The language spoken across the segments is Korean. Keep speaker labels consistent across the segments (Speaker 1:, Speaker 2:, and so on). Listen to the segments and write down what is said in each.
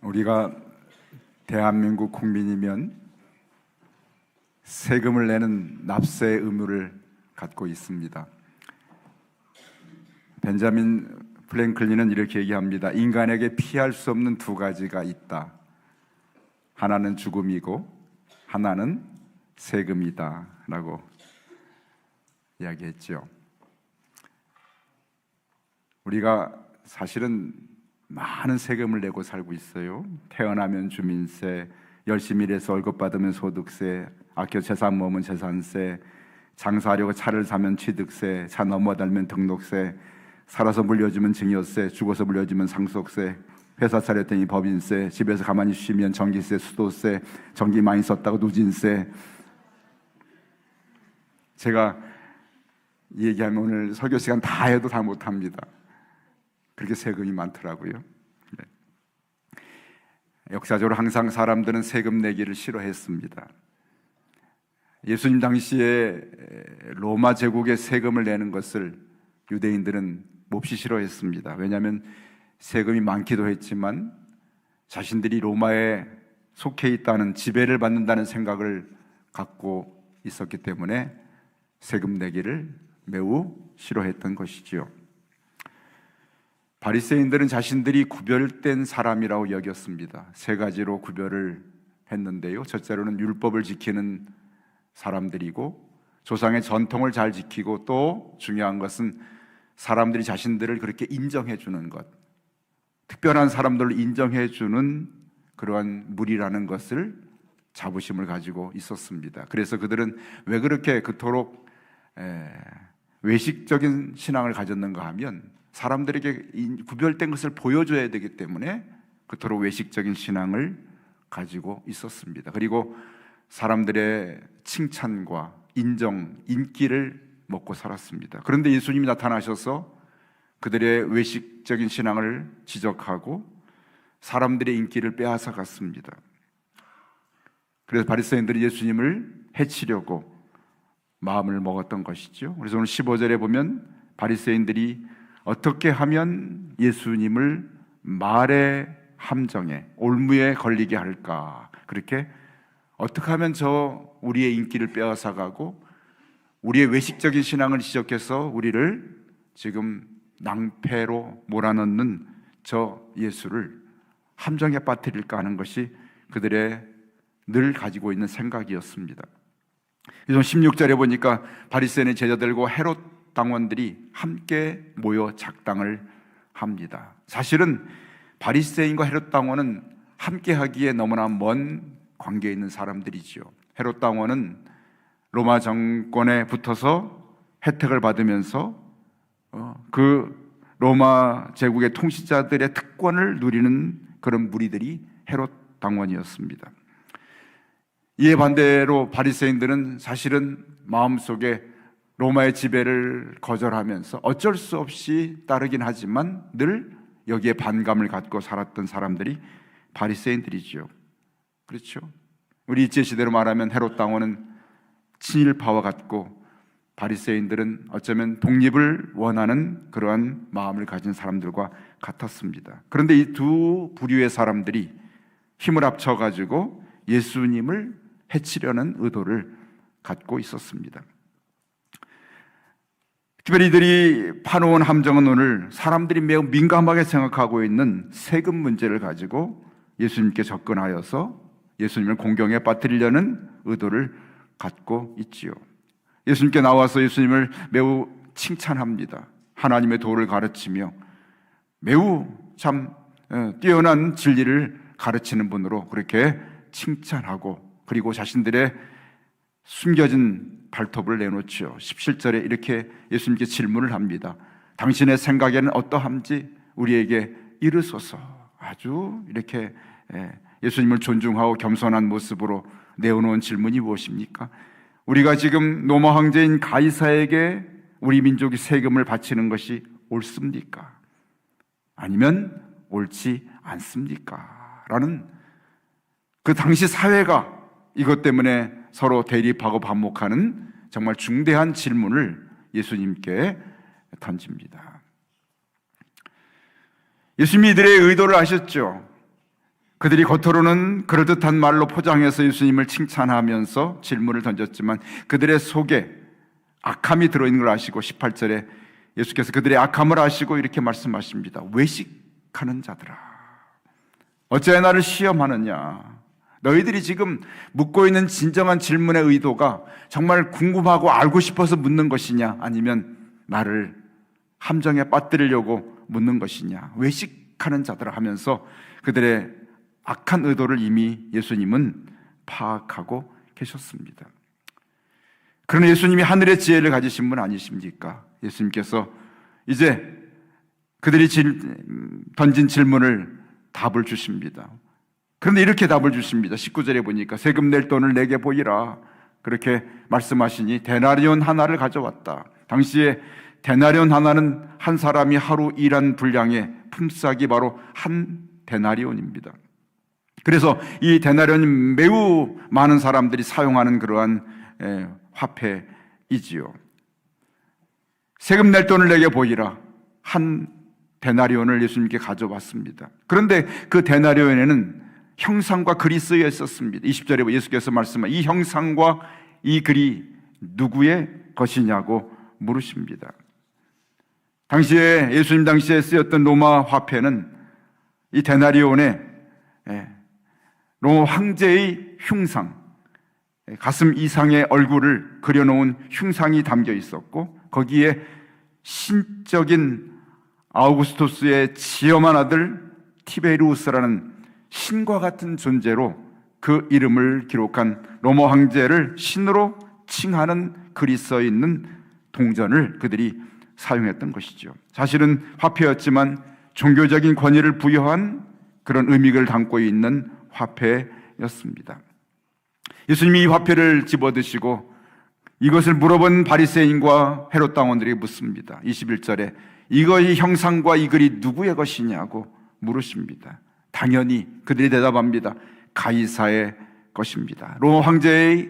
Speaker 1: 우리가 대한민국 국민이면 세금을 내는 납세 의무를 갖고 있습니다. 벤자민 프랭클린은 이렇게 얘기합니다. 인간에게 피할 수 없는 두 가지가 있다. 하나는 죽음이고 하나는 세금이다 라고 이야기했죠. 우리가 사실은 많은 세금을 내고 살고 있어요. 태어나면 주민세, 열심히 일해서 월급 받으면 소득세, 아껴 재산 모으면 재산세, 장사하려고 차를 사면 취득세, 차 넘어달면 등록세, 살아서 물려주면 증여세, 죽어서 물려주면 상속세, 회사 차렸더니 법인세, 집에서 가만히 쉬면 전기세, 수도세, 전기 많이 썼다고 누진세. 제가 이 얘기하면 오늘 설교 시간 다 해도 다 못합니다. 그렇게 세금이 많더라고요. 네. 역사적으로 항상 사람들은 세금 내기를 싫어했습니다. 예수님 당시에 로마 제국에 세금을 내는 것을 유대인들은 몹시 싫어했습니다. 왜냐하면 세금이 많기도 했지만 자신들이 로마에 속해 있다는, 지배를 받는다는 생각을 갖고 있었기 때문에 세금 내기를 매우 싫어했던 것이지요. 바리새인들은 자신들이 구별된 사람이라고 여겼습니다. 세 가지로 구별을 했는데요. 첫째로는 율법을 지키는 사람들이고, 조상의 전통을 잘 지키고, 또 중요한 것은 사람들이 자신들을 그렇게 인정해 주는 것, 특별한 사람들을 인정해 주는 그러한 무리라는 것을 자부심을 가지고 있었습니다. 그래서 그들은 왜 그렇게 그토록 외식적인 신앙을 가졌는가 하면 사람들에게 구별된 것을 보여줘야 되기 때문에 그토록 외식적인 신앙을 가지고 있었습니다. 그리고 사람들의 칭찬과 인정, 인기를 먹고 살았습니다. 그런데 예수님이 나타나셔서 그들의 외식적인 신앙을 지적하고 사람들의 인기를 빼앗아 갔습니다. 그래서 바리새인들이 예수님을 해치려고 마음을 먹었던 것이죠. 그래서 오늘 15절에 보면 바리새인들이 어떻게 하면 예수님을 말의 함정에, 올무에 걸리게 할까, 그렇게 어떻게 하면 우리의 인기를 빼앗아가고 우리의 외식적인 신앙을 지적해서 우리를 지금 낭패로 몰아넣는 저 예수를 함정에 빠뜨릴까 하는 것이 그들의 늘 가지고 있는 생각이었습니다. 그래서 16절에 보니까 바리새인의 제자들과 헤롯 당원들이 함께 모여 작당을 합니다. 사실은 바리새인과 헤롯 당원은 함께 하기에 너무나 먼 관계에 있는 사람들이지요. 헤롯 당원은 로마 정권에 붙어서 혜택을 받으면서 그 로마 제국의 통치자들의 특권을 누리는 그런 무리들이 헤롯 당원이었습니다. 이에 반대로 바리새인들은 사실은 마음속에 로마의 지배를 거절하면서 어쩔 수 없이 따르긴 하지만 늘 여기에 반감을 갖고 살았던 사람들이 바리새인들이죠. 그렇죠? 우리 일제시대로 말하면 헤롯 당원은 친일파와 같고 바리새인들은 어쩌면 독립을 원하는 그러한 마음을 가진 사람들과 같았습니다. 그런데 이 두 부류의 사람들이 힘을 합쳐가지고 예수님을 해치려는 의도를 갖고 있었습니다. 특별히 이들이 파놓은 함정은 오늘 사람들이 매우 민감하게 생각하고 있는 세금 문제를 가지고 예수님께 접근하여서 예수님을 공경에 빠뜨리려는 의도를 갖고 있지요. 예수님께 나와서 예수님을 매우 칭찬합니다. 하나님의 도를 가르치며 매우 참 뛰어난 진리를 가르치는 분으로 그렇게 칭찬하고, 그리고 자신들의 숨겨진 발톱을 내놓죠. 17절에 이렇게 예수님께 질문을 합니다. 당신의 생각에는 어떠함지 우리에게 이르소서. 아주 이렇게 예수님을 존중하고 겸손한 모습으로 내어놓은 질문이 무엇입니까? 우리가 지금 로마 황제인 가이사에게 우리 민족이 세금을 바치는 것이 옳습니까? 아니면 옳지 않습니까? 라는 그 당시 사회가 이것 때문에 서로 대립하고 반목하는 정말 중대한 질문을 예수님께 던집니다. 예수님이 이들의 의도를 아셨죠. 그들이 겉으로는 그럴듯한 말로 포장해서 예수님을 칭찬하면서 질문을 던졌지만 그들의 속에 악함이 들어있는 걸 아시고 18절에 예수께서 그들의 악함을 아시고 이렇게 말씀하십니다. 외식하는 자들아, 어찌하여 나를 시험하느냐. 너희들이 지금 묻고 있는 진정한 질문의 의도가 정말 궁금하고 알고 싶어서 묻는 것이냐, 아니면 나를 함정에 빠뜨리려고 묻는 것이냐. 외식하는 자들아 하면서 그들의 악한 의도를 이미 예수님은 파악하고 계셨습니다. 그러나 예수님이 하늘의 지혜를 가지신 분 아니십니까? 예수님께서 이제 그들이 던진 질문을 답을 주십니다. 그런데 이렇게 답을 주십니다. 19절에 보니까 세금 낼 돈을 내게 보이라, 그렇게 말씀하시니 데나리온 하나를 가져왔다. 당시에 데나리온 하나는 한 사람이 하루 일한 분량의 품삯이 바로 한 데나리온입니다. 그래서 이 데나리온은 매우 많은 사람들이 사용하는 그러한 화폐이지요. 세금 낼 돈을 내게 보이라, 한 데나리온을 예수님께 가져왔습니다. 그런데 그 데나리온에는 형상과 글이 쓰여 있었습니다. 20절에 예수께서 말씀하신 이 형상과 이 글이 누구의 것이냐고 물으십니다. 당시에 예수님 당시에 쓰였던 로마 화폐는 이 데나리온에 로마 황제의 흉상, 가슴 이상의 얼굴을 그려놓은 흉상이 담겨 있었고, 거기에 신적인 아우구스토스의 지엄한 아들 티베리우스라는 신과 같은 존재로 그 이름을 기록한 로마 황제를 신으로 칭하는 글이 써 있는 동전을 그들이 사용했던 것이죠. 사실은 화폐였지만 종교적인 권위를 부여한 그런 의미를 담고 있는 화폐였습니다. 예수님이 이 화폐를 집어드시고 이것을 물어본 바리새인과 헤롯 당원들이 묻습니다. 21절에 이거의 형상과 이 글이 누구의 것이냐고 물으십니다. 당연히 그들이 대답합니다. 가이사의 것입니다. 로마 황제의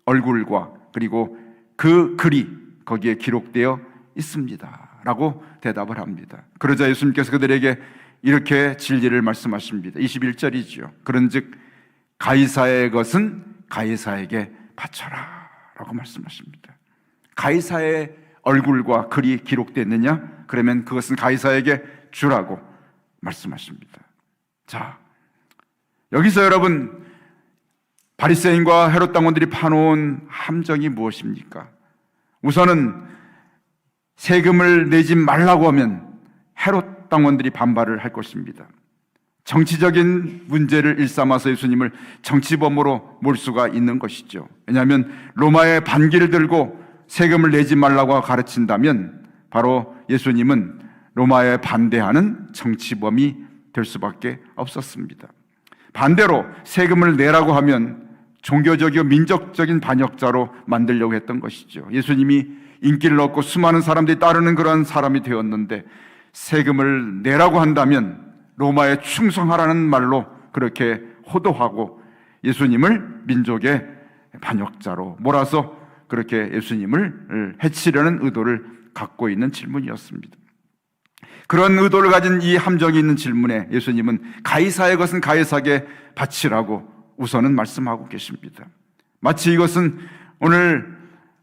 Speaker 1: 얼굴과 그리고 그 글이 거기에 기록되어 있습니다 라고 대답을 합니다. 그러자 예수님께서 그들에게 이렇게 진리를 말씀하십니다. 21절이죠. 그런즉 가이사의 것은 가이사에게 바쳐라 라고 말씀하십니다. 가이사의 얼굴과 글이 기록됐느냐? 그러면 그것은 가이사에게 주라고 말씀하십니다. 자, 여기서 여러분, 바리새인과 헤롯 당원들이 파놓은 함정이 무엇입니까? 우선은 세금을 내지 말라고 하면 헤롯 당원들이 반발을 할 것입니다. 정치적인 문제를 일삼아서 예수님을 정치범으로 몰 수가 있는 것이죠. 왜냐하면 로마의 반기를 들고 세금을 내지 말라고 가르친다면 바로 예수님은 로마에 반대하는 정치범이 될 수밖에 없었습니다. 반대로 세금을 내라고 하면 종교적이고 민족적인 반역자로 만들려고 했던 것이죠. 예수님이 인기를 얻고 수많은 사람들이 따르는 그런 사람이 되었는데 세금을 내라고 한다면 로마에 충성하라는 말로 그렇게 호도하고 예수님을 민족의 반역자로 몰아서 그렇게 예수님을 해치려는 의도를 갖고 있는 질문이었습니다. 그런 의도를 가진 이 함정이 있는 질문에 예수님은 가이사의 것은 가이사에게 바치라고 우선은 말씀하고 계십니다. 마치 이것은 오늘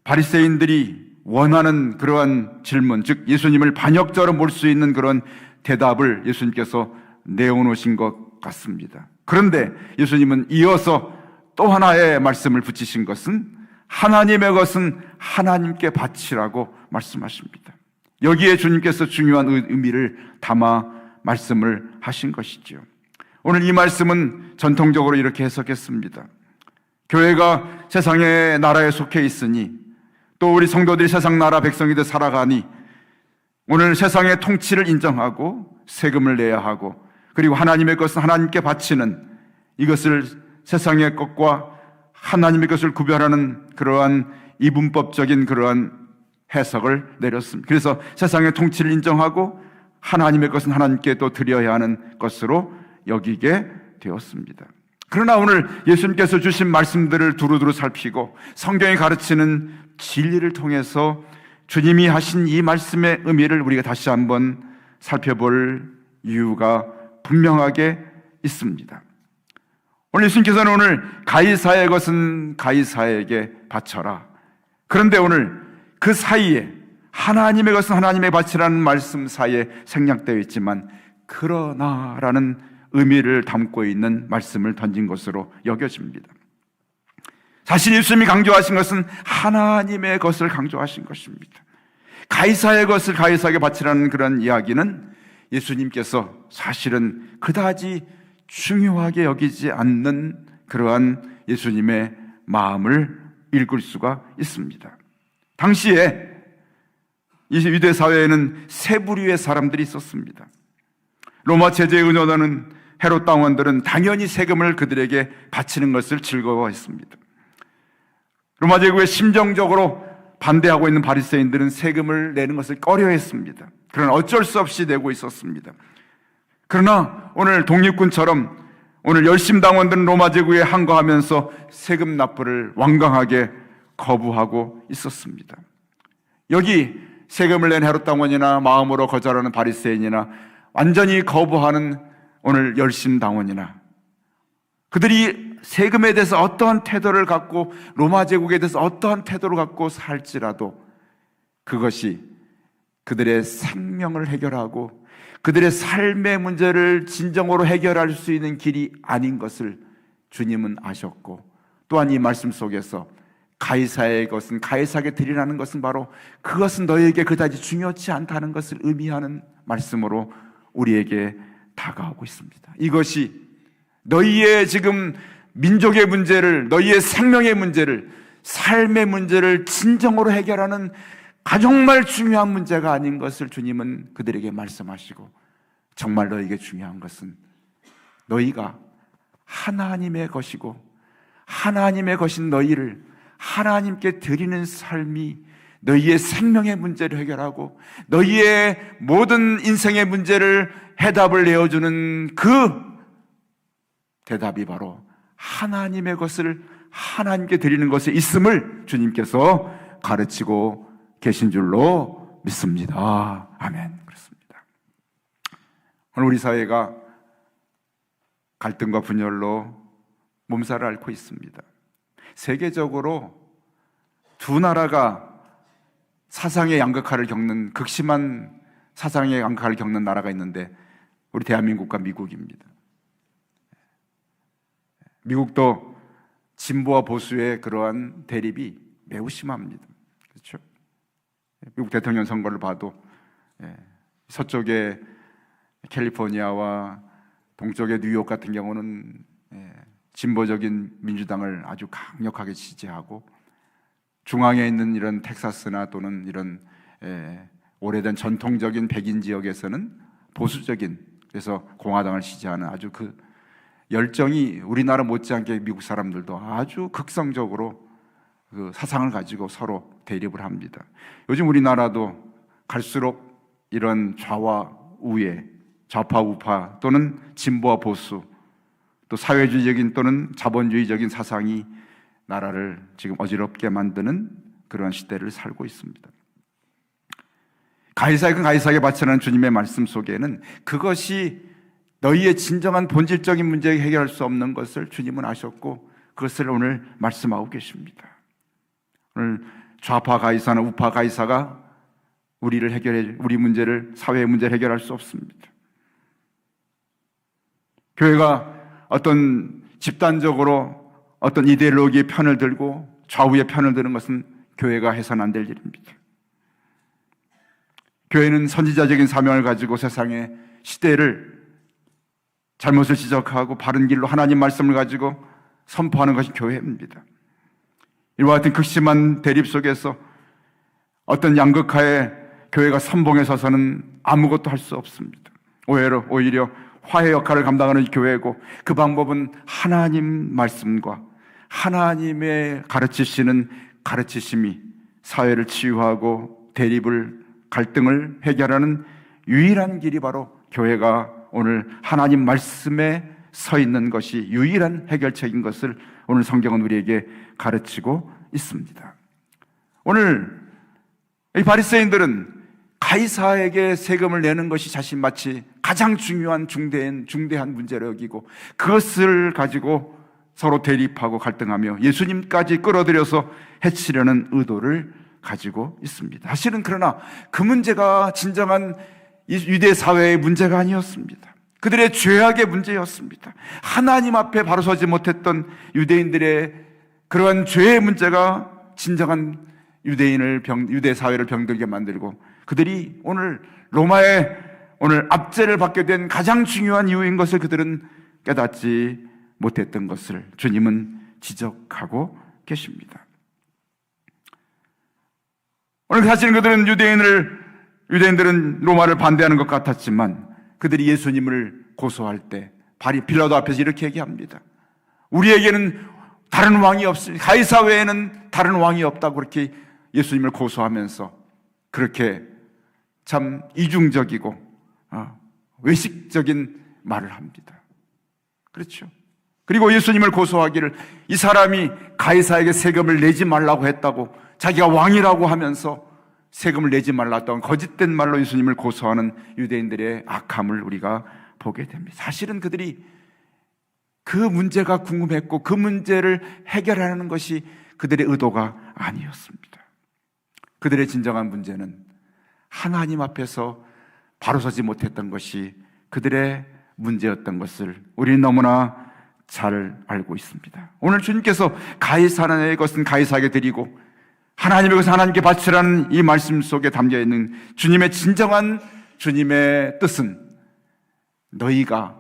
Speaker 1: 바리새인들이 원하는 그러한 질문, 즉 예수님을 반역자로 몰 수 있는 그런 대답을 예수님께서 내어놓으신 것 같습니다. 그런데 예수님은 이어서 또 하나의 말씀을 붙이신 것은 하나님의 것은 하나님께 바치라고 말씀하십니다. 여기에 주님께서 중요한 의미를 담아 말씀을 하신 것이죠. 오늘 이 말씀은 전통적으로 이렇게 해석했습니다. 교회가 세상의 나라에 속해 있으니 또 우리 성도들이 세상 나라 백성이들 살아가니 오늘 세상의 통치를 인정하고 세금을 내야 하고 그리고 하나님의 것은 하나님께 바치는 이것을 세상의 것과 하나님의 것을 구별하는 그러한 이분법적인 그러한 해석을 내렸습니다. 그래서 세상의 통치를 인정하고 하나님의 것은 하나님께 또 드려야 하는 것으로 여기게 되었습니다. 그러나 오늘 예수님께서 주신 말씀들을 두루두루 살피고 성경이 가르치는 진리를 통해서 주님이 하신 이 말씀의 의미를 우리가 다시 한번 살펴볼 이유가 분명하게 있습니다. 오늘 예수님께서는 오늘 가이사의 것은 가이사에게 바쳐라. 그런데 오늘 그 사이에 하나님의 것은 하나님의 바치라는 말씀 사이에 생략되어 있지만 그러나라는 의미를 담고 있는 말씀을 던진 것으로 여겨집니다. 자신 예수님이 강조하신 것은 하나님의 것을 강조하신 것입니다. 가이사의 것을 가이사에게 바치라는 그런 이야기는 예수님께서 사실은 그다지 중요하게 여기지 않는 그러한 예수님의 마음을 읽을 수가 있습니다. 당시에 이 유대 사회에는 세 부류의 사람들이 있었습니다. 로마 제재에 의존하는 헤롯 당원들은 당연히 세금을 그들에게 바치는 것을 즐거워했습니다. 로마 제국에 심정적으로 반대하고 있는 바리새인들은 세금을 내는 것을 꺼려했습니다. 그러나 어쩔 수 없이 내고 있었습니다. 그러나 오늘 독립군처럼 오늘 열심당원들은 로마 제국에 항거하면서 세금 납부를 완강하게 거부하고 있었습니다. 여기 세금을 낸 헤롯 당원이나 마음으로 거절하는 바리새인이나 완전히 거부하는 오늘 열심당원이나 그들이 세금에 대해서 어떠한 태도를 갖고 로마 제국에 대해서 어떠한 태도를 갖고 살지라도 그것이 그들의 생명을 해결하고 그들의 삶의 문제를 진정으로 해결할 수 있는 길이 아닌 것을 주님은 아셨고, 또한 이 말씀 속에서 가이사의 것은 가이사에게 드리라는 것은 바로 그것은 너희에게 그다지 중요치 않다는 것을 의미하는 말씀으로 우리에게 다가오고 있습니다. 이것이 너희의 지금 민족의 문제를, 너희의 생명의 문제를, 삶의 문제를 진정으로 해결하는 정말 중요한 문제가 아닌 것을 주님은 그들에게 말씀하시고, 정말 너희에게 중요한 것은 너희가 하나님의 것이고 하나님의 것인 너희를 하나님께 드리는 삶이 너희의 생명의 문제를 해결하고 너희의 모든 인생의 문제를 해답을 내어주는 그 대답이 바로 하나님의 것을 하나님께 드리는 것에 있음을 주님께서 가르치고 계신 줄로 믿습니다. 아멘. 그렇습니다. 오늘 우리 사회가 갈등과 분열로 몸살을 앓고 있습니다. 세계적으로 두 나라가 사상의 양극화를 겪는, 극심한 사상의 양극화를 겪는 나라가 있는데 우리 대한민국과 미국입니다. 미국도 진보와 보수의 그러한 대립이 매우 심합니다. 그렇죠? 미국 대통령 선거를 봐도 서쪽의 캘리포니아와 동쪽의 뉴욕 같은 경우는 진보적인 민주당을 아주 강력하게 지지하고, 중앙에 있는 이런 텍사스나 또는 이런 오래된 전통적인 백인 지역에서는 보수적인, 그래서 공화당을 지지하는 아주 그 열정이 우리나라 못지않게 미국 사람들도 아주 극성적으로 그 사상을 가지고 서로 대립을 합니다. 요즘 우리나라도 갈수록 이런 좌와 우의, 좌파 우파 또는 진보와 보수, 또 사회주의적인 또는 자본주의적인 사상이 나라를 지금 어지럽게 만드는 그런 시대를 살고 있습니다. 가이사에게 가이사에게 바치라는 주님의 말씀 속에는 그것이 너희의 진정한 본질적인 문제에 해결할 수 없는 것을 주님은 아셨고 그것을 오늘 말씀하고 계십니다. 오늘 좌파 가이사나 우파 가이사가 우리 문제를, 사회의 문제를 해결할 수 없습니다. 교회가 어떤 집단적으로 어떤 이데올로기의 편을 들고 좌우의 편을 드는 것은 교회가 해서는 안 될 일입니다. 교회는 선지자적인 사명을 가지고 세상의 시대를 잘못을 지적하고 바른 길로 하나님 말씀을 가지고 선포하는 것이 교회입니다. 이와 같은 극심한 대립 속에서 어떤 양극화에 교회가 선봉에 서서는 아무것도 할 수 없습니다. 오히려 화해 역할을 감당하는 교회고, 그 방법은 하나님 말씀과 하나님의 가르치시는 가르치심이 사회를 치유하고 대립을, 갈등을 해결하는 유일한 길이 바로 교회가 오늘 하나님 말씀에 서 있는 것이 유일한 해결책인 것을 오늘 성경은 우리에게 가르치고 있습니다. 오늘 이 바리새인들은 가이사에게 세금을 내는 것이 마치 가장 중요한 중대한 문제로 여기고 그것을 가지고 서로 대립하고 갈등하며 예수님까지 끌어들여서 해치려는 의도를 가지고 있습니다. 사실은 그러나 그 문제가 진정한 유대 사회의 문제가 아니었습니다. 그들의 죄악의 문제였습니다. 하나님 앞에 바로 서지 못했던 유대인들의 그러한 죄의 문제가 진정한 유대 사회를 병들게 만들고, 그들이 오늘 로마의 압제를 받게 된 가장 중요한 이유인 것을 그들은 깨닫지 못했던 것을 주님은 지적하고 계십니다. 오늘 사실은 그들은 유대인들은 로마를 반대하는 것 같았지만, 그들이 예수님을 고소할 때 빌라도 앞에서 이렇게 얘기합니다. 우리에게는 다른 왕이 없으니, 가이사 외에는 다른 왕이 없다고 그렇게 예수님을 고소하면서 그렇게 참 이중적이고 외식적인 말을 합니다. 그렇죠. 그리고 예수님을 고소하기를, 이 사람이 가이사에게 세금을 내지 말라고 했다고, 자기가 왕이라고 하면서 세금을 내지 말랐다고 거짓된 말로 예수님을 고소하는 유대인들의 악함을 우리가 보게 됩니다. 사실은 그들이 그 문제가 궁금했고 그 문제를 해결하는 것이 그들의 의도가 아니었습니다. 그들의 진정한 문제는 하나님 앞에서 바로 서지 못했던 것이 그들의 문제였던 것을 우리는 너무나 잘 알고 있습니다. 오늘 주님께서 가이사의 것은 가이사에게 드리고 하나님의 것은 하나님께 바치라는 이 말씀 속에 담겨 있는 주님의 진정한 주님의 뜻은, 너희가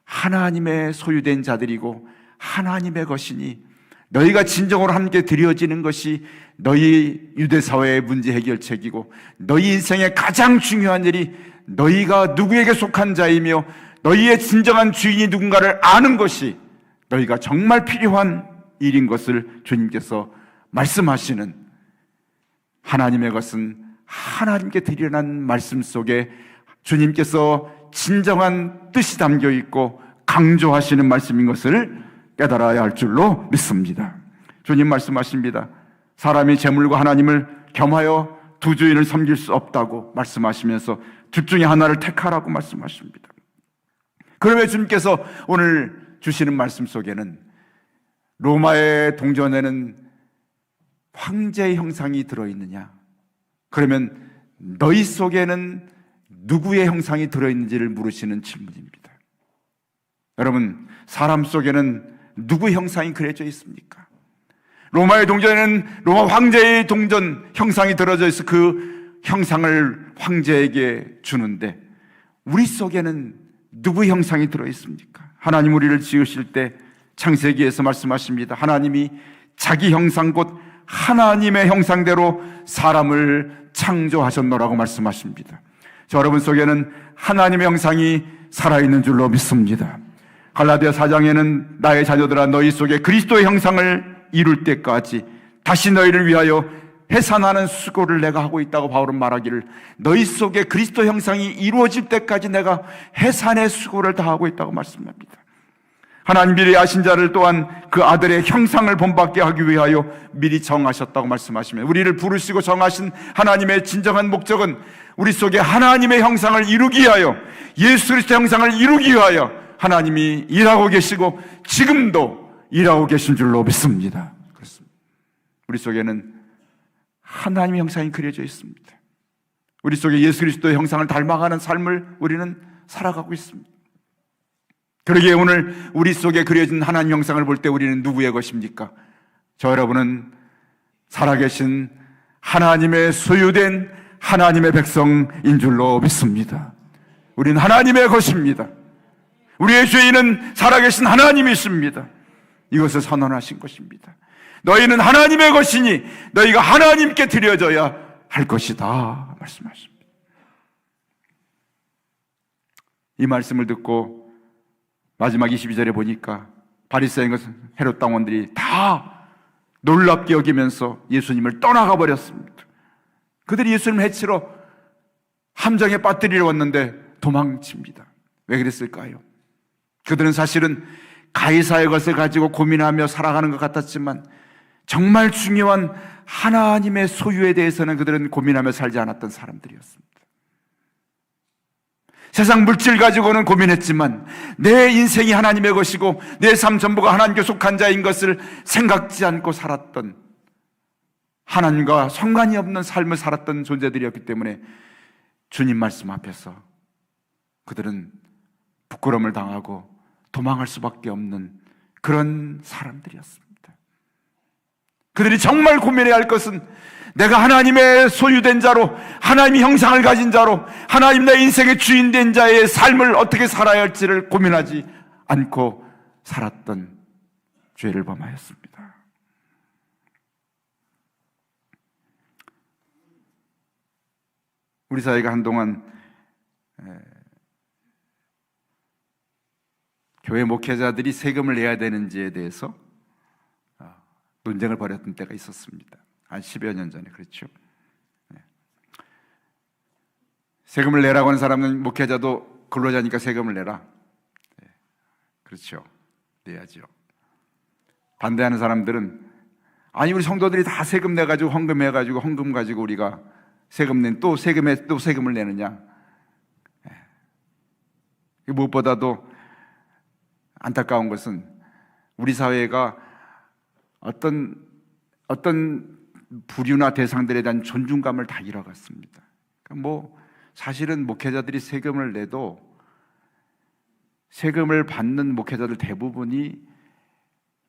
Speaker 1: 하나님의 소유된 자들이고 하나님의 것이니 너희가 진정으로 함께 드려지는 것이 너희 유대사회의 문제 해결책이고, 너희 인생의 가장 중요한 일이 너희가 누구에게 속한 자이며 너희의 진정한 주인이 누군가를 아는 것이 너희가 정말 필요한 일인 것을 주님께서 말씀하시는, 하나님의 것은 하나님께 드리라는 말씀 속에 주님께서 진정한 뜻이 담겨 있고 강조하시는 말씀인 것을 깨달아야 할 줄로 믿습니다. 주님 말씀하십니다. 사람이 재물과 하나님을 겸하여 두 주인을 섬길 수 없다고 말씀하시면서 둘 중에 하나를 택하라고 말씀하십니다. 그러면 주님께서 오늘 주시는 말씀 속에는 로마의 동전에는 황제의 형상이 들어있느냐? 그러면 너희 속에는 누구의 형상이 들어있는지를 물으시는 질문입니다. 여러분, 사람 속에는 누구의 형상이 그려져 있습니까? 로마의 동전에는 로마 황제의 동전 형상이 들어져 있어 그 형상을 황제에게 주는데, 우리 속에는 누구의 형상이 들어있습니까? 하나님 우리를 지으실 때 창세기에서 말씀하십니다. 하나님이 자기 형상 곧 하나님의 형상대로 사람을 창조하셨노라고 말씀하십니다. 저 여러분 속에는 하나님의 형상이 살아있는 줄로 믿습니다. 갈라디아 4장에는 나의 자녀들아 너희 속에 그리스도의 형상을 이룰 때까지 다시 너희를 위하여 해산하는 수고를 내가 하고 있다고 바울은 말하기를, 너희 속에 그리스도 형상이 이루어질 때까지 내가 해산의 수고를 다하고 있다고 말씀합니다. 하나님 미리 아신 자를 또한 그 아들의 형상을 본받게 하기 위하여 미리 정하셨다고 말씀하시면, 우리를 부르시고 정하신 하나님의 진정한 목적은 우리 속에 하나님의 형상을 이루기 위하여, 예수 그리스도의 형상을 이루기 위하여 하나님이 일하고 계시고 지금도 일하고 계신 줄로 믿습니다. 그렇습니다. 우리 속에는 하나님의 형상이 그려져 있습니다. 우리 속에 예수 그리스도의 형상을 닮아가는 삶을 우리는 살아가고 있습니다. 그러기에 오늘 우리 속에 그려진 하나님 형상을 볼 때 우리는 누구의 것입니까? 저 여러분은 살아계신 하나님의 소유된 하나님의 백성인 줄로 믿습니다. 우리는 하나님의 것입니다. 우리의 주인은 살아계신 하나님이십니다. 이것을 선언하신 것입니다. 너희는 하나님의 것이니 너희가 하나님께 드려져야 할 것이다 말씀하십니다. 이 말씀을 듣고 마지막 22절에 보니까 바리새인과 헤롯 당원들이 다 놀랍게 여기면서 예수님을 떠나가 버렸습니다. 그들이 예수님을 해치러 함정에 빠뜨리러 왔는데 도망칩니다. 왜 그랬을까요? 그들은 사실은 가이사의 것을 가지고 고민하며 살아가는 것 같았지만 정말 중요한 하나님의 소유에 대해서는 그들은 고민하며 살지 않았던 사람들이었습니다. 세상 물질 가지고는 고민했지만 내 인생이 하나님의 것이고 내 삶 전부가 하나님께 속한 자인 것을 생각지 않고 살았던, 하나님과 상관이 없는 삶을 살았던 존재들이었기 때문에 주님 말씀 앞에서 그들은 부끄러움을 당하고 도망할 수밖에 없는 그런 사람들이었습니다. 그들이 정말 고민해야 할 것은 내가 하나님의 소유된 자로, 하나님의 형상을 가진 자로, 하나님 내 인생의 주인된 자의 삶을 어떻게 살아야 할지를 고민하지 않고 살았던 죄를 범하였습니다. 우리 사회가 한동안 교회 목회자들이 세금을 내야 되는지에 대해서 논쟁을 벌였던 때가 있었습니다. 한 10여 년 전에. 그렇죠. 세금을 내라고 하는 사람은 목회자도 근로자니까 세금을 내라. 그렇죠. 내야죠. 반대하는 사람들은 아니 우리 성도들이 다 세금 내가지고 헌금해가지고 헌금 가지고 우리가 세금 낸 또 세금에 또 세금을 내느냐. 무엇보다도 안타까운 것은 우리 사회가 어떤 부류나 대상들에 대한 존중감을 다 잃어갔습니다. 그러니까 사실은 목회자들이 세금을 내도 세금을 받는 목회자들 대부분이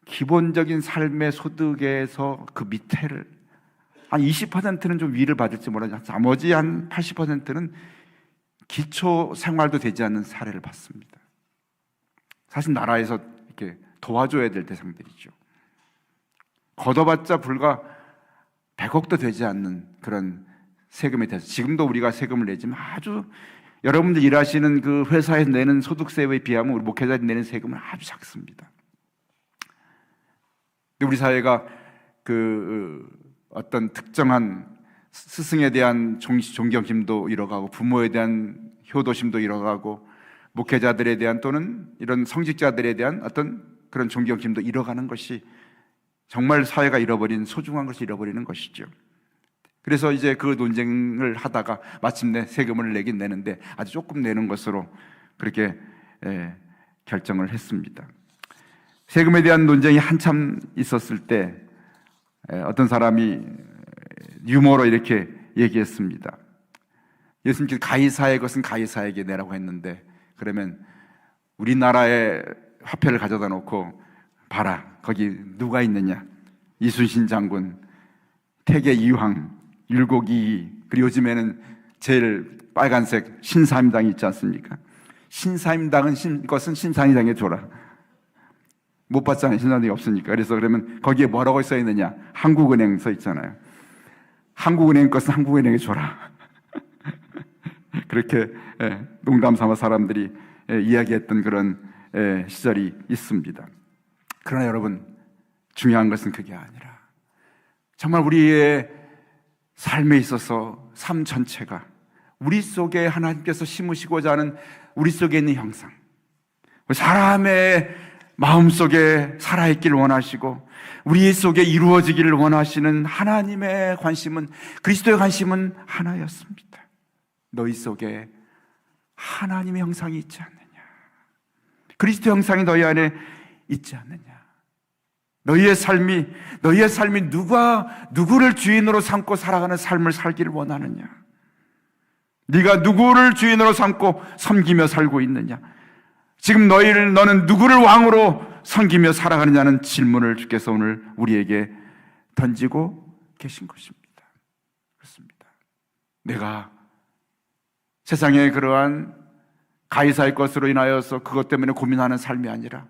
Speaker 1: 기본적인 삶의 소득에서 그 밑에를 한 20%는 좀 위를 받을지 몰라도 나머지 한 80%는 기초 생활도 되지 않는 사례를 봤습니다. 사실 나라에서 이렇게 도와줘야 될 대상들이죠. 걷어봤자 불과 100억도 되지 않는 그런 세금에 대해서 지금도 우리가 세금을 내지만 아주 여러분들 일하시는 그 회사에서 내는 소득세에 비하면 우리 목회자들이 내는 세금은 아주 작습니다. 근데 우리 사회가 어떤 특정한 스승에 대한 존경심도 잃어가고 부모에 대한 효도심도 잃어가고 목회자들에 대한 또는 이런 성직자들에 대한 어떤 그런 존경심도 잃어가는 것이 정말 사회가 잃어버린 소중한 것을 잃어버리는 것이죠. 그래서 이제 그 논쟁을 하다가 마침내 세금을 내긴 내는데 아주 조금 내는 것으로 그렇게 결정을 했습니다. 세금에 대한 논쟁이 한참 있었을 때 어떤 사람이 유머로 이렇게 얘기했습니다. 예수님께서 가이사의 것은 가이사에게 내라고 했는데 그러면 우리나라의 화폐를 가져다 놓고 봐라 거기 누가 있느냐, 이순신 장군, 태계 이황, 율곡이, 그리고 요즘에는 제일 빨간색 신사임당이 있지 않습니까? 신사임당은 것은 신사임당에 줘라. 못 받잖아요. 신사임당이 없으니까. 그래서 그러면 거기에 뭐라고 써 있느냐, 한국은행 써 있잖아요. 한국은행 것은 한국은행에 줘라. 그렇게 농담 삼아 사람들이 이야기했던 그런 시절이 있습니다. 그러나 여러분, 중요한 것은 그게 아니라 정말 우리의 삶에 있어서 삶 전체가 우리 속에 하나님께서 심으시고자 하는 우리 속에 있는 형상, 사람의 마음 속에 살아있기를 원하시고 우리 속에 이루어지기를 원하시는 하나님의 관심은, 그리스도의 관심은 하나였습니다. 너희 속에 하나님의 형상이 있지 않느냐, 그리스도 형상이 너희 안에 있지 않느냐. 너희의 삶이 누구를 주인으로 삼고 살아가는 삶을 살기를 원하느냐, 네가 누구를 주인으로 삼고 섬기며 살고 있느냐, 지금 너는 누구를 왕으로 섬기며 살아가느냐는 질문을 주께서 오늘 우리에게 던지고 계신 것입니다. 그렇습니다. 내가 세상의 그러한 가이사의 것으로 인하여서 그것 때문에 고민하는 삶이 아니라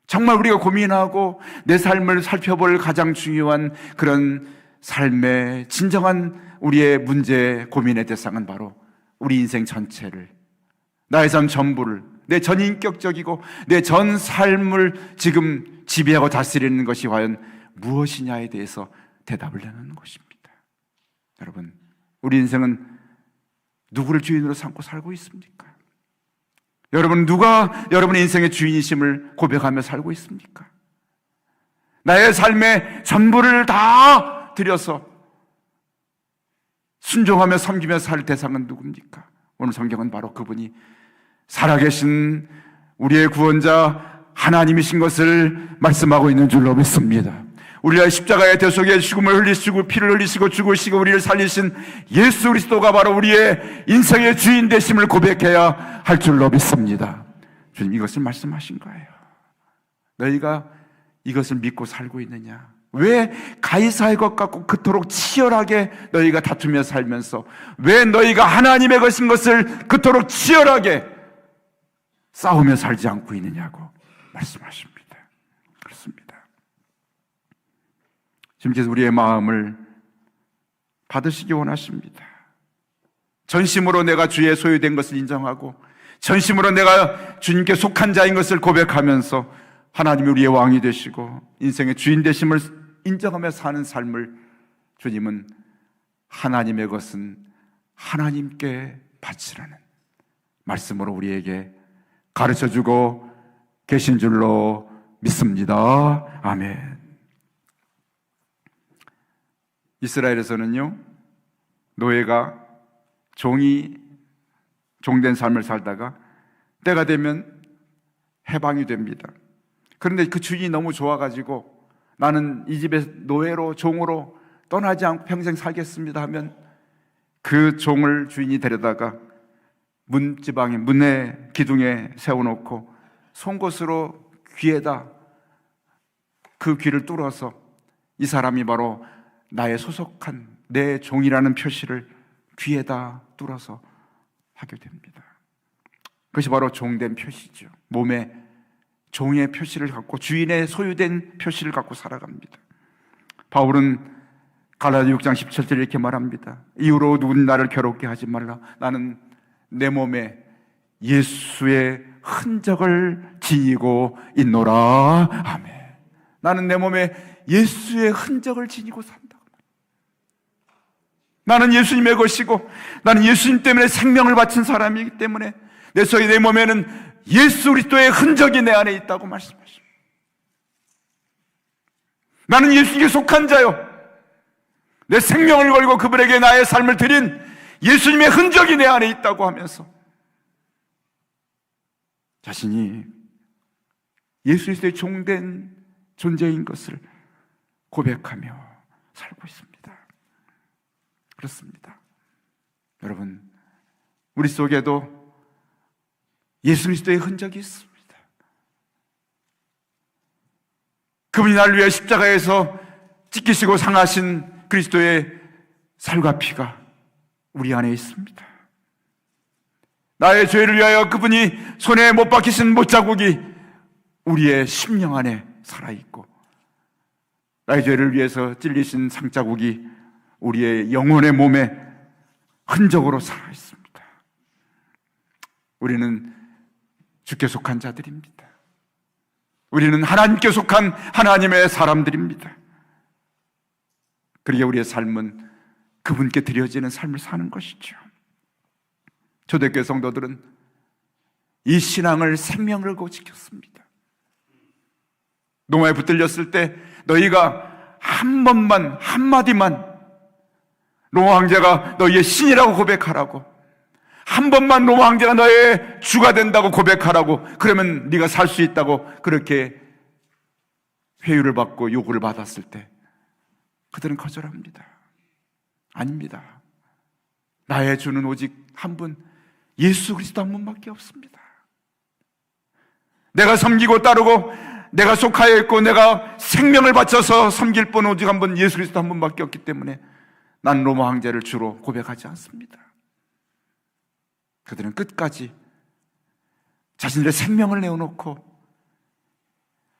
Speaker 1: 정말 우리가 고민하고 내 삶을 살펴볼 가장 중요한 그런 삶의 진정한 우리의 문제, 고민의 대상은 바로 우리 인생 전체를, 나의 삶 전부를, 내 전인격적이고 내 전 삶을 지금 지배하고 다스리는 것이 과연 무엇이냐에 대해서 대답을 내놓는 것입니다. 여러분, 우리 인생은 누구를 주인으로 삼고 살고 있습니까? 여러분, 누가 여러분의 인생의 주인이심을 고백하며 살고 있습니까? 나의 삶의 전부를 다 들여서 순종하며 섬기며 살 대상은 누굽니까? 오늘 성경은 바로 그분이 살아계신 우리의 구원자 하나님이신 것을 말씀하고 있는 줄로 믿습니다. 우리가 십자가의 대속에 죽음을 흘리시고 피를 흘리시고 죽으시고 우리를 살리신 예수 그리스도가 바로 우리의 인생의 주인 되심을 고백해야 할 줄로 믿습니다. 주님 이것을 말씀하신 거예요. 너희가 이것을 믿고 살고 있느냐? 왜 가이사의 것 갖고 그토록 치열하게 너희가 다투며 살면서 왜 너희가 하나님의 것인 것을 그토록 치열하게 싸우며 살지 않고 있느냐고 말씀하십니다. 그렇습니다. 주님께서 우리의 마음을 받으시기 원하십니다. 전심으로 내가 주의 소유된 것을 인정하고 전심으로 내가 주님께 속한 자인 것을 고백하면서 하나님이 우리의 왕이 되시고 인생의 주인 되심을 인정하며 사는 삶을 주님은 하나님의 것은 하나님께 바치라는 말씀으로 우리에게 가르쳐주고 계신 줄로 믿습니다. 아멘. 이스라엘에서는요, 노예가 종된 삶을 살다가 때가 되면 해방이 됩니다. 그런데 그 주인이 너무 좋아가지고 나는 이 집에 노예로 종으로 떠나지 않고 평생 살겠습니다 하면 그 종을 주인이 데려다가 문지방에 문의 기둥에 세워놓고 송곳으로 귀에다 그 귀를 뚫어서 이 사람이 바로 나의 소속한 내 종이라는 표시를 귀에다 뚫어서 하게 됩니다. 그것이 바로 종된 표시죠. 몸에 종의 표시를 갖고 주인의 소유된 표시를 갖고 살아갑니다. 바울은 갈라디아 6장 17절에 이렇게 말합니다. 이후로 누군 나를 괴롭게 하지 말라. 나는 내 몸에 예수의 흔적을 지니고 있노라. 아멘. 나는 내 몸에 예수의 흔적을 지니고 산다. 나는 예수님의 것이고 나는 예수님 때문에 생명을 바친 사람이기 때문에 내 몸에는 예수 그리스도의 흔적이 내 안에 있다고 말씀하십니다. 나는 예수님께 속한 자요, 내 생명을 걸고 그분에게 나의 삶을 드린 예수님의 흔적이 내 안에 있다고 하면서 자신이 예수 그리스도의 종된 존재인 것을 고백하며 살고 있습니다. 그렇습니다. 여러분, 우리 속에도 예수 그리스도의 흔적이 있습니다. 그분이 나를 위해 십자가에서 찢기시고 상하신 그리스도의 살과 피가 우리 안에 있습니다. 나의 죄를 위하여 그분이 손에 못 박히신 못자국이 우리의 심령 안에 살아있고 나의 죄를 위해서 찔리신 상자국이 우리의 영혼의 몸에 흔적으로 살아있습니다. 우리는 주께 속한 자들입니다. 우리는 하나님께 속한 하나님의 사람들입니다. 그러기에 우리의 삶은 그분께 드려지는 삶을 사는 것이죠. 초대교회 성도들은 이 신앙을 생명을 걸고 지켰습니다. 노마에 붙들렸을 때 너희가 한 번만 한마디만 로마 황제가 너희의 신이라고 고백하라고, 한 번만 로마 황제가 너의 주가 된다고 고백하라고, 그러면 네가 살 수 있다고 그렇게 회유를 받고 요구를 받았을 때 그들은 거절합니다. 아닙니다. 나의 주는 오직 한 분, 예수 그리스도 한 분밖에 없습니다. 내가 섬기고 따르고 내가 속하여 있고 내가 생명을 바쳐서 섬길 분 오직 한 분, 예수 그리스도 한 분밖에 없기 때문에 난 로마 황제를 주로 고백하지 않습니다. 그들은 끝까지 자신들의 생명을 내어놓고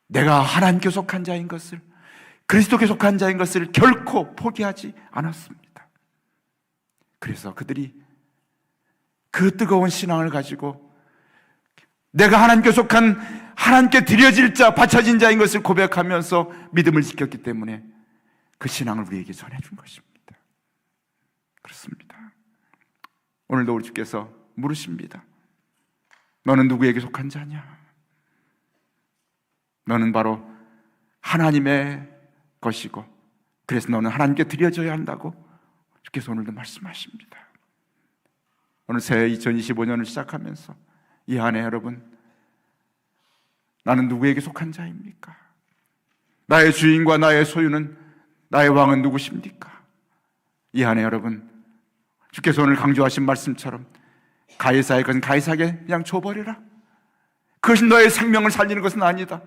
Speaker 1: 내가 하나님께 속한 자인 것을, 그리스도께 속한 자인 것을 결코 포기하지 않았습니다. 그래서 그들이 그 뜨거운 신앙을 가지고 내가 하나님께 속한, 하나님께 드려질 자, 바쳐진 자인 것을 고백하면서 믿음을 지켰기 때문에 그 신앙을 우리에게 전해준 것입니다. 그렇습니다. 오늘도 우리 주께서 물으십니다. 너는 누구에게 속한 자냐? 너는 바로 하나님의 것이고 그래서 너는 하나님께 드려져야 한다고 주께서 오늘도 말씀하십니다. 오늘 새해 2025년을 시작하면서 이 안에 여러분, 나는 누구에게 속한 자입니까? 나의 주인과 나의 소유는, 나의 왕은 누구십니까? 이 안에 여러분, 주께서 오늘 강조하신 말씀처럼 가이사의 것은 가이사에게 그냥 줘버려라. 그것이 너의 생명을 살리는 것은 아니다.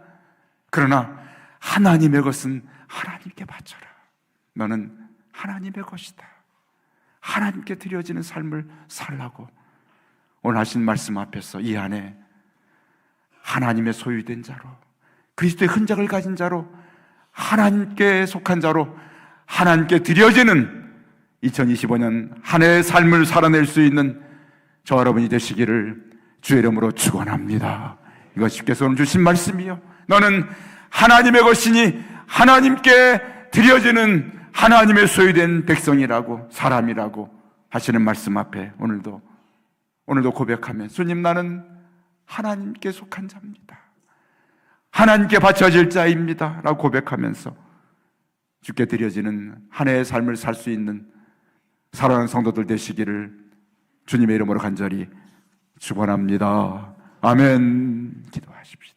Speaker 1: 그러나 하나님의 것은 하나님께 바쳐라. 너는 하나님의 것이다. 하나님께 드려지는 삶을 살라고 오늘 하신 말씀 앞에서 이 안에 하나님의 소유된 자로, 그리스도의 흔적을 가진 자로, 하나님께 속한 자로, 하나님께 드려지는 2025년 한 해의 삶을 살아낼 수 있는 저 여러분이 되시기를 주의 이름으로 축원합니다. 이것이 주께서 오늘 주신 말씀이요, 너는 하나님의 것이니 하나님께 드려지는 하나님의 소유된 백성이라고, 사람이라고 하시는 말씀 앞에 오늘도 고백하면, 주님, 나는 하나님께 속한 자입니다. 하나님께 바쳐질 자입니다 라고 고백하면서 주께 드려지는 한 해의 삶을 살 수 있는 사랑하는 성도들 되시기를 주님의 이름으로 간절히 축원합니다. 아멘. 기도하십시다.